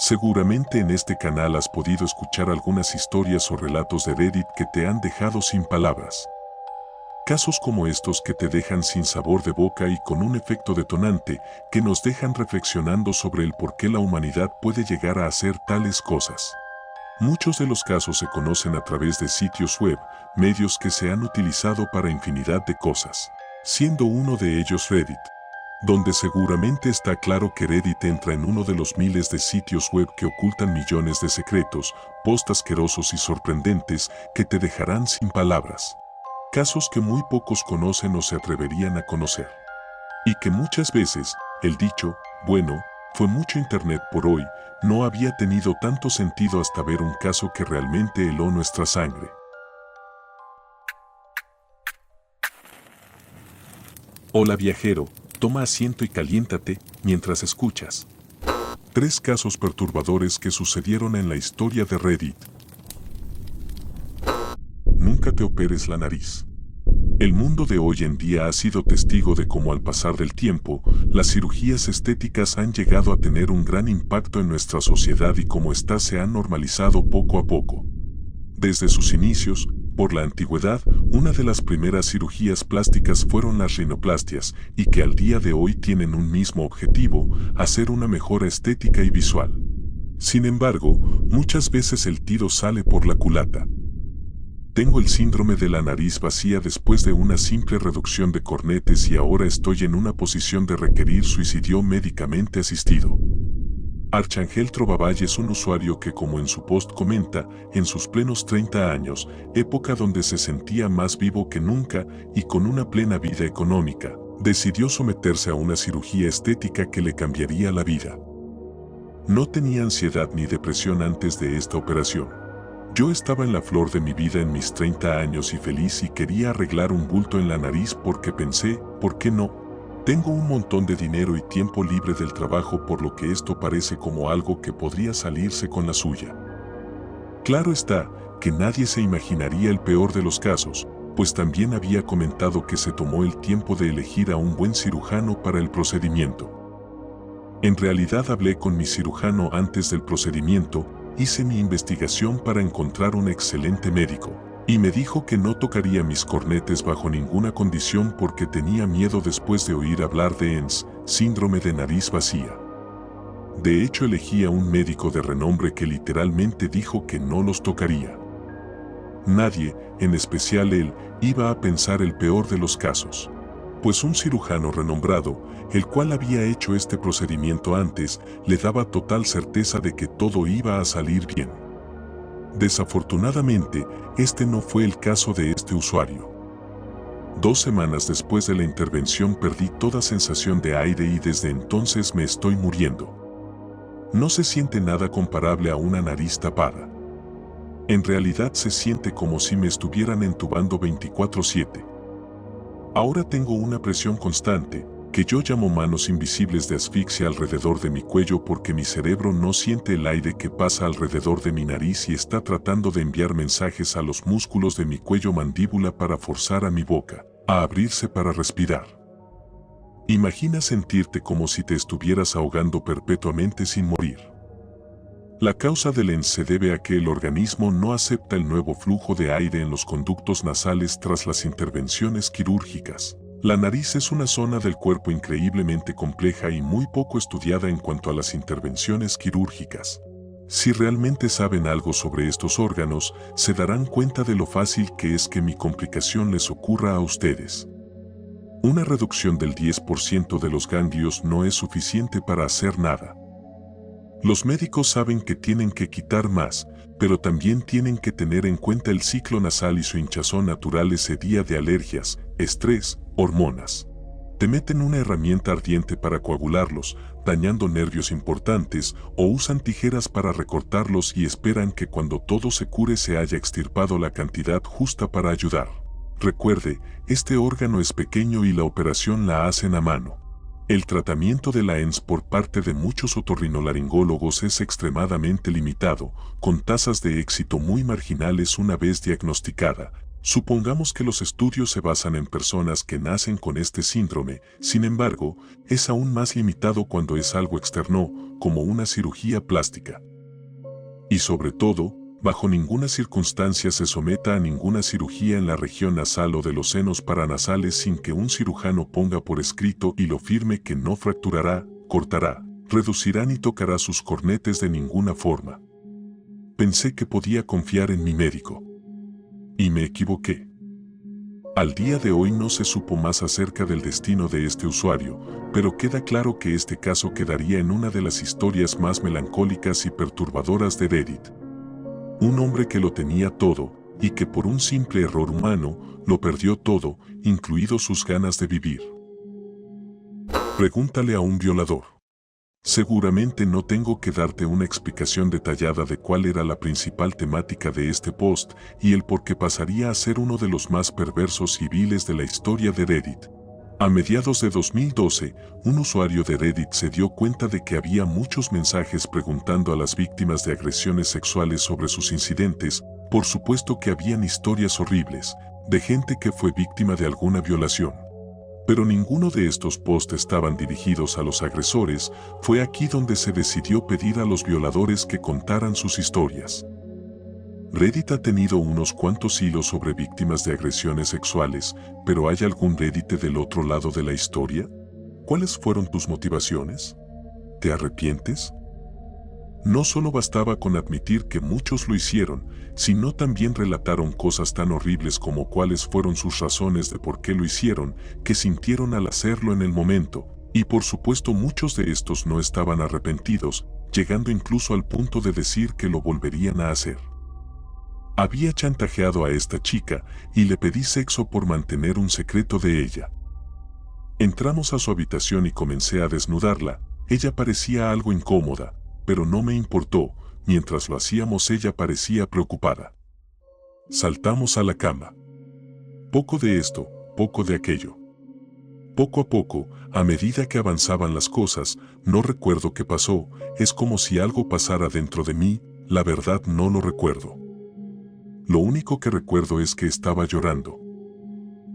Seguramente en este canal has podido escuchar algunas historias o relatos de Reddit que te han dejado sin palabras. Casos como estos que te dejan sin sabor de boca y con un efecto detonante que nos dejan reflexionando sobre el por qué la humanidad puede llegar a hacer tales cosas. Muchos de los casos se conocen a través de sitios web, medios que se han utilizado para infinidad de cosas, siendo uno de ellos Reddit, donde seguramente está claro que Reddit entra en uno de los miles de sitios web que ocultan millones de secretos, posts asquerosos y sorprendentes que te dejarán sin palabras. Casos que muy pocos conocen o se atreverían a conocer. Y que muchas veces, el dicho, bueno, fue mucho internet por hoy, no había tenido tanto sentido hasta ver un caso que realmente heló nuestra sangre. Hola viajero, toma asiento y caliéntate mientras escuchas. 3 casos perturbadores que sucedieron en la historia de Reddit. Nunca te operes la nariz. El mundo de hoy en día ha sido testigo de cómo al pasar del tiempo, las cirugías estéticas han llegado a tener un gran impacto en nuestra sociedad y cómo éstas se han normalizado poco a poco. Desde sus inicios, por la antigüedad, una de las primeras cirugías plásticas fueron las rinoplastias, y que al día de hoy tienen un mismo objetivo, hacer una mejora estética y visual. Sin embargo, muchas veces el tiro sale por la culata. Tengo el síndrome de la nariz vacía después de una simple reducción de cornetes y ahora estoy en una posición de requerir suicidio médicamente asistido. Archangel Trovavalle es un usuario que, como en su post comenta, en sus plenos 30 años, época donde se sentía más vivo que nunca y con una plena vida económica, decidió someterse a una cirugía estética que le cambiaría la vida. No tenía ansiedad ni depresión antes de esta operación. Yo estaba en la flor de mi vida en mis 30 años y feliz y quería arreglar un bulto en la nariz porque pensé, ¿por qué no? Tengo un montón de dinero y tiempo libre del trabajo por lo que esto parece como algo que podría salirse con la suya. Claro está, que nadie se imaginaría el peor de los casos, pues también había comentado que se tomó el tiempo de elegir a un buen cirujano para el procedimiento. En realidad hablé con mi cirujano antes del procedimiento, hice mi investigación para encontrar un excelente médico, y me dijo que no tocaría mis cornetes bajo ninguna condición porque tenía miedo después de oír hablar de ENS, síndrome de nariz vacía. De hecho elegí a un médico de renombre que literalmente dijo que no los tocaría. Nadie, en especial él, iba a pensar el peor de los casos. Pues un cirujano renombrado, el cual había hecho este procedimiento antes, le daba total certeza de que todo iba a salir bien. Desafortunadamente, este no fue el caso de este usuario. 2 semanas después de la intervención perdí toda sensación de aire y desde entonces me estoy muriendo. No se siente nada comparable a una nariz tapada. En realidad se siente como si me estuvieran entubando 24/7. Ahora tengo una presión constante, que yo llamo manos invisibles de asfixia alrededor de mi cuello porque mi cerebro no siente el aire que pasa alrededor de mi nariz y está tratando de enviar mensajes a los músculos de mi cuello mandíbula para forzar a mi boca a abrirse para respirar. Imagina sentirte como si te estuvieras ahogando perpetuamente sin morir. La causa del ENS se debe a que el organismo no acepta el nuevo flujo de aire en los conductos nasales tras las intervenciones quirúrgicas. La nariz es una zona del cuerpo increíblemente compleja y muy poco estudiada en cuanto a las intervenciones quirúrgicas. Si realmente saben algo sobre estos órganos, se darán cuenta de lo fácil que es que mi complicación les ocurra a ustedes. Una reducción del 10% de los ganglios no es suficiente para hacer nada. Los médicos saben que tienen que quitar más, pero también tienen que tener en cuenta el ciclo nasal y su hinchazón natural ese día de alergias, estrés, hormonas. Te meten una herramienta ardiente para coagularlos, dañando nervios importantes, o usan tijeras para recortarlos y esperan que cuando todo se cure se haya extirpado la cantidad justa para ayudar. Recuerde, este órgano es pequeño y la operación la hacen a mano. El tratamiento de la ENS por parte de muchos otorrinolaringólogos es extremadamente limitado, con tasas de éxito muy marginales una vez diagnosticada, Supongamos que los estudios se basan en personas que nacen con este síndrome, sin embargo, es aún más limitado cuando es algo externo, como una cirugía plástica. Y sobre todo, bajo ninguna circunstancia se someta a ninguna cirugía en la región nasal o de los senos paranasales sin que un cirujano ponga por escrito y lo firme que no fracturará, cortará, reducirá ni tocará sus cornetes de ninguna forma. Pensé que podía confiar en mi médico. Y me equivoqué. Al día de hoy no se supo más acerca del destino de este usuario, pero queda claro que este caso quedaría en una de las historias más melancólicas y perturbadoras de Reddit. Un hombre que lo tenía todo, y que por un simple error humano, lo perdió todo, incluido sus ganas de vivir. Pregúntale a un violador. Seguramente no tengo que darte una explicación detallada de cuál era la principal temática de este post y el por qué pasaría a ser uno de los más perversos y viles de la historia de Reddit. A mediados de 2012, un usuario de Reddit se dio cuenta de que había muchos mensajes preguntando a las víctimas de agresiones sexuales sobre sus incidentes. Por supuesto que habían historias horribles, de gente que fue víctima de alguna violación. Pero ninguno de estos posts estaban dirigidos a los agresores. Fue aquí donde se decidió pedir a los violadores que contaran sus historias. Reddit ha tenido unos cuantos hilos sobre víctimas de agresiones sexuales, pero ¿hay algún Reddit del otro lado de la historia? ¿Cuáles fueron tus motivaciones? ¿Te arrepientes? No solo bastaba con admitir que muchos lo hicieron, sino también relataron cosas tan horribles como cuáles fueron sus razones de por qué lo hicieron, qué sintieron al hacerlo en el momento, y por supuesto muchos de estos no estaban arrepentidos, llegando incluso al punto de decir que lo volverían a hacer. Había chantajeado a esta chica y le pedí sexo por mantener un secreto de ella. Entramos a su habitación y comencé a desnudarla. Ella parecía algo incómoda, pero no me importó. Mientras lo hacíamos ella parecía preocupada. Saltamos a la cama. Poco de esto, poco de aquello. Poco a poco, a medida que avanzaban las cosas, no recuerdo qué pasó, es como si algo pasara dentro de mí, la verdad no lo recuerdo. Lo único que recuerdo es que estaba llorando.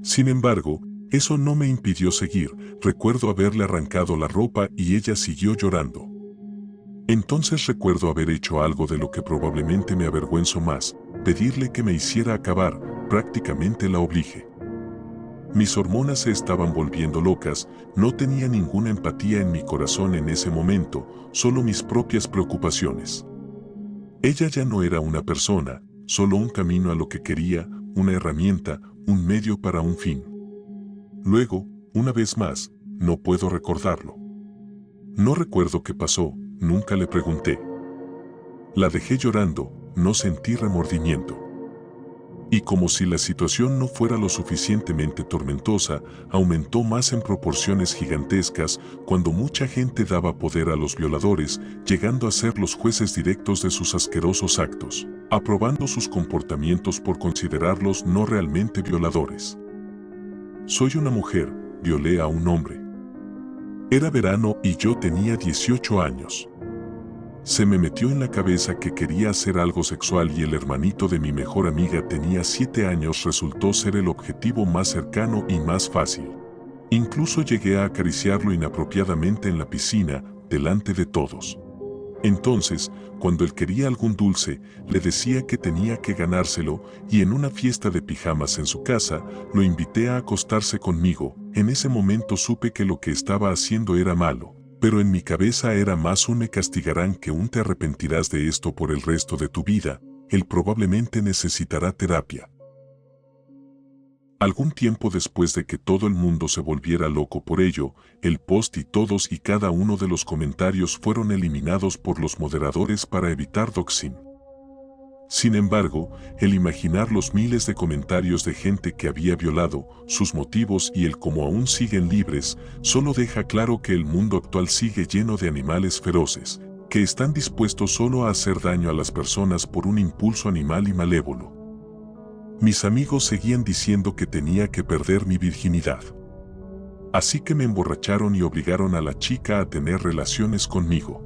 Sin embargo, eso no me impidió seguir. Recuerdo haberle arrancado la ropa y ella siguió llorando. Entonces recuerdo haber hecho algo de lo que probablemente me avergüenzo más, pedirle que me hiciera acabar, prácticamente la obligué. Mis hormonas se estaban volviendo locas, no tenía ninguna empatía en mi corazón en ese momento, solo mis propias preocupaciones. Ella ya no era una persona, solo un camino a lo que quería, una herramienta, un medio para un fin. Luego, una vez más, no puedo recordarlo. No recuerdo qué pasó, nunca le pregunté. La dejé llorando, no sentí remordimiento. Y como si la situación no fuera lo suficientemente tormentosa, aumentó más en proporciones gigantescas cuando mucha gente daba poder a los violadores, llegando a ser los jueces directos de sus asquerosos actos, aprobando sus comportamientos por considerarlos no realmente violadores. Soy una mujer, violé a un hombre. Era verano y yo tenía 18 años. Se me metió en la cabeza que quería hacer algo sexual y el hermanito de mi mejor amiga tenía 7 años resultó ser el objetivo más cercano y más fácil. Incluso llegué a acariciarlo inapropiadamente en la piscina, delante de todos. Entonces, cuando él quería algún dulce, le decía que tenía que ganárselo y en una fiesta de pijamas en su casa, lo invité a acostarse conmigo. En ese momento supe que lo que estaba haciendo era malo, pero en mi cabeza era más un me castigarán que un te arrepentirás de esto por el resto de tu vida, él probablemente necesitará terapia. Algún tiempo después de que todo el mundo se volviera loco por ello, el post y todos y cada uno de los comentarios fueron eliminados por los moderadores para evitar doxing. Sin embargo, el imaginar los miles de comentarios de gente que había violado, sus motivos y el cómo aún siguen libres, solo deja claro que el mundo actual sigue lleno de animales feroces, que están dispuestos solo a hacer daño a las personas por un impulso animal y malévolo. Mis amigos seguían diciendo que tenía que perder mi virginidad. Así que me emborracharon y obligaron a la chica a tener relaciones conmigo.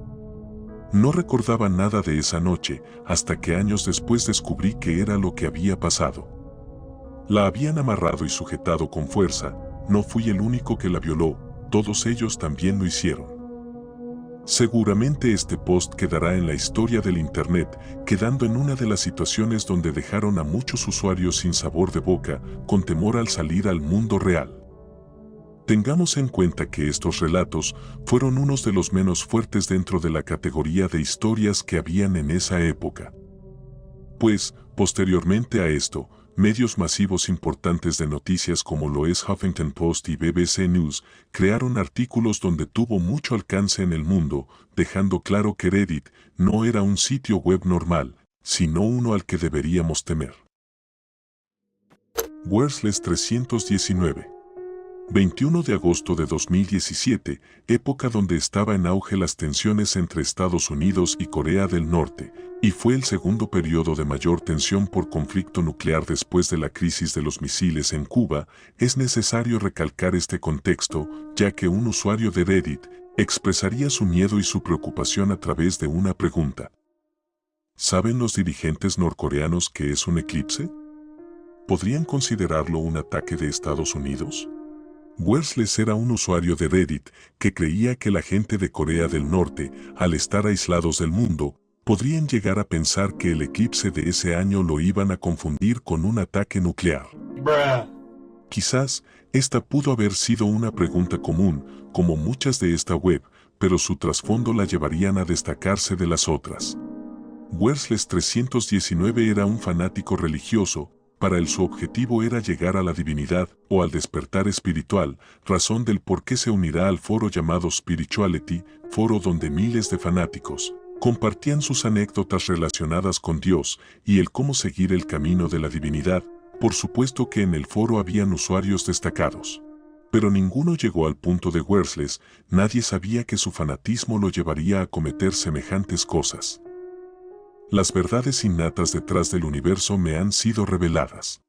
No recordaba nada de esa noche, hasta que años después descubrí que era lo que había pasado. La habían amarrado y sujetado con fuerza. No fui el único que la violó, todos ellos también lo hicieron. Seguramente este post quedará en la historia del Internet, quedando en una de las situaciones donde dejaron a muchos usuarios sin sabor de boca, con temor al salir al mundo real. Tengamos en cuenta que estos relatos fueron unos de los menos fuertes dentro de la categoría de historias que habían en esa época. Pues, posteriormente a esto, medios masivos importantes de noticias como lo es Huffington Post y BBC News crearon artículos donde tuvo mucho alcance en el mundo, dejando claro que Reddit no era un sitio web normal, sino uno al que deberíamos temer. Worthless 319. 21 de agosto de 2017, época donde estaba en auge las tensiones entre Estados Unidos y Corea del Norte, y fue el segundo periodo de mayor tensión por conflicto nuclear después de la crisis de los misiles en Cuba. Es necesario recalcar este contexto, ya que un usuario de Reddit expresaría su miedo y su preocupación a través de una pregunta. ¿Saben los dirigentes norcoreanos qué es un eclipse? ¿Podrían considerarlo un ataque de Estados Unidos? Worthless era un usuario de Reddit que creía que la gente de Corea del Norte, al estar aislados del mundo, podrían llegar a pensar que el eclipse de ese año lo iban a confundir con un ataque nuclear. Quizás, esta pudo haber sido una pregunta común, como muchas de esta web, pero su trasfondo la llevarían a destacarse de las otras. Worthless 319 era un fanático religioso. Para él su objetivo era llegar a la divinidad o al despertar espiritual, razón del por qué se unirá al foro llamado Spirituality, foro donde miles de fanáticos compartían sus anécdotas relacionadas con Dios y el cómo seguir el camino de la divinidad. Por supuesto que en el foro habían usuarios destacados. Pero ninguno llegó al punto de Worthless, nadie sabía que su fanatismo lo llevaría a cometer semejantes cosas. Las verdades innatas detrás del universo me han sido reveladas.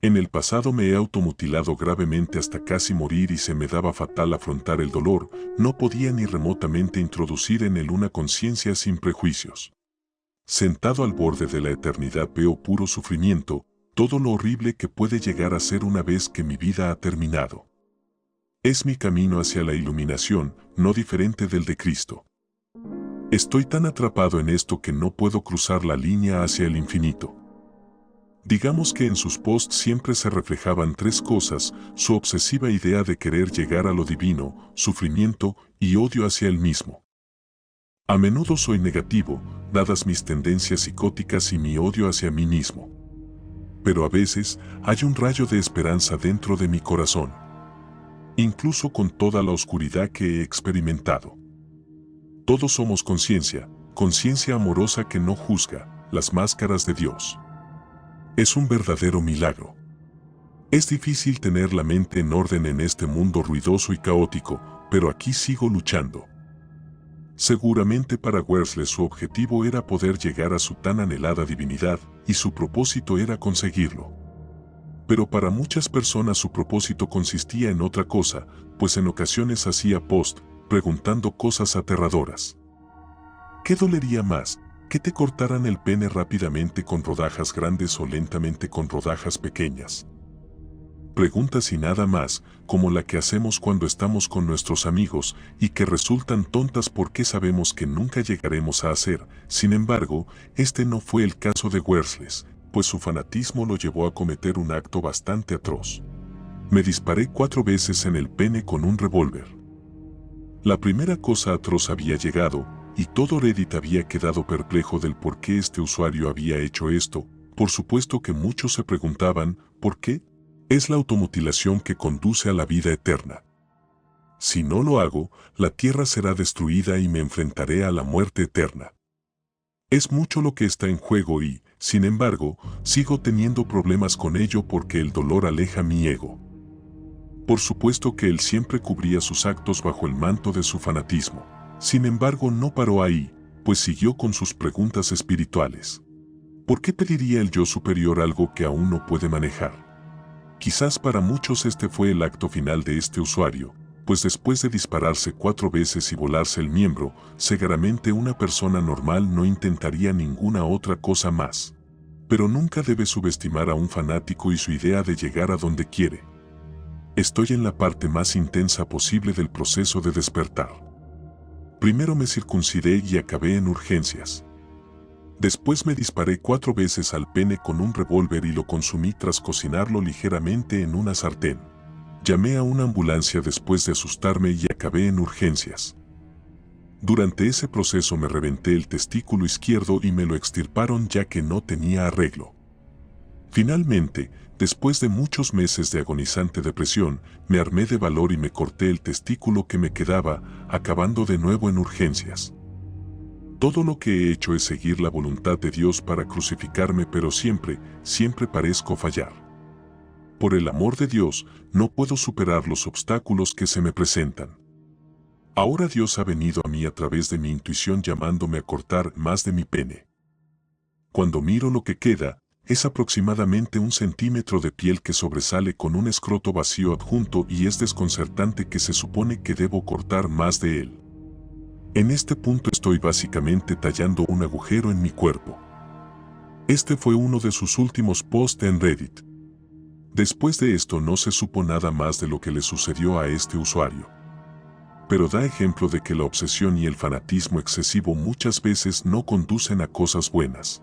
En el pasado me he automutilado gravemente hasta casi morir y se me daba fatal afrontar el dolor, no podía ni remotamente introducir en él una conciencia sin prejuicios. Sentado al borde de la eternidad veo puro sufrimiento, todo lo horrible que puede llegar a ser una vez que mi vida ha terminado. Es mi camino hacia la iluminación, no diferente del de Cristo. Estoy tan atrapado en esto que no puedo cruzar la línea hacia el infinito. Digamos que en sus posts siempre se reflejaban tres cosas: su obsesiva idea de querer llegar a lo divino, sufrimiento y odio hacia él mismo. A menudo soy negativo, dadas mis tendencias psicóticas y mi odio hacia mí mismo. Pero a veces hay un rayo de esperanza dentro de mi corazón. Incluso con toda la oscuridad que he experimentado. Todos somos conciencia, conciencia amorosa que no juzga, las máscaras de Dios. Es un verdadero milagro. Es difícil tener la mente en orden en este mundo ruidoso y caótico, pero aquí sigo luchando. Seguramente para Worthless su objetivo era poder llegar a su tan anhelada divinidad, y su propósito era conseguirlo. Pero para muchas personas su propósito consistía en otra cosa, pues en ocasiones hacía post preguntando cosas aterradoras. ¿Qué dolería más? ¿Que te cortaran el pene rápidamente con rodajas grandes o lentamente con rodajas pequeñas? Preguntas y nada más, como la que hacemos cuando estamos con nuestros amigos y que resultan tontas porque sabemos que nunca llegaremos a hacer. Sin embargo, este no fue el caso de Worthless, pues su fanatismo lo llevó a cometer un acto bastante atroz. Me disparé 4 veces en el pene con un revólver. La primera cosa atroz había llegado, y todo Reddit había quedado perplejo del por qué este usuario había hecho esto. Por supuesto que muchos se preguntaban, ¿por qué? Es la automutilación que conduce a la vida eterna. Si no lo hago, la tierra será destruida y me enfrentaré a la muerte eterna. Es mucho lo que está en juego y, sin embargo, sigo teniendo problemas con ello porque el dolor aleja mi ego. Por supuesto que él siempre cubría sus actos bajo el manto de su fanatismo. Sin embargo, no paró ahí, pues siguió con sus preguntas espirituales. ¿Por qué pediría el yo superior algo que aún no puede manejar? Quizás para muchos este fue el acto final de este usuario, pues después de dispararse 4 veces y volarse el miembro, seguramente una persona normal no intentaría ninguna otra cosa más. Pero nunca debe subestimar a un fanático y su idea de llegar a donde quiere. Estoy en la parte más intensa posible del proceso de despertar. Primero me circuncidé y acabé en urgencias. Después me disparé 4 veces al pene con un revólver y lo consumí tras cocinarlo ligeramente en una sartén. Llamé a una ambulancia después de asustarme y acabé en urgencias. Durante ese proceso me reventé el testículo izquierdo y me lo extirparon ya que no tenía arreglo. Finalmente, después de muchos meses de agonizante depresión, me armé de valor y me corté el testículo que me quedaba, acabando de nuevo en urgencias. Todo lo que he hecho es seguir la voluntad de Dios para crucificarme, pero siempre parezco fallar. Por el amor de Dios, no puedo superar los obstáculos que se me presentan. Ahora Dios ha venido a mí a través de mi intuición llamándome a cortar más de mi pene. Cuando miro lo que queda, es aproximadamente 1 centímetro de piel que sobresale con un escroto vacío adjunto y es desconcertante que se supone que debo cortar más de él. En este punto estoy básicamente tallando un agujero en mi cuerpo. Este fue uno de sus últimos posts en Reddit. Después de esto no se supo nada más de lo que le sucedió a este usuario. Pero da ejemplo de que la obsesión y el fanatismo excesivo muchas veces no conducen a cosas buenas.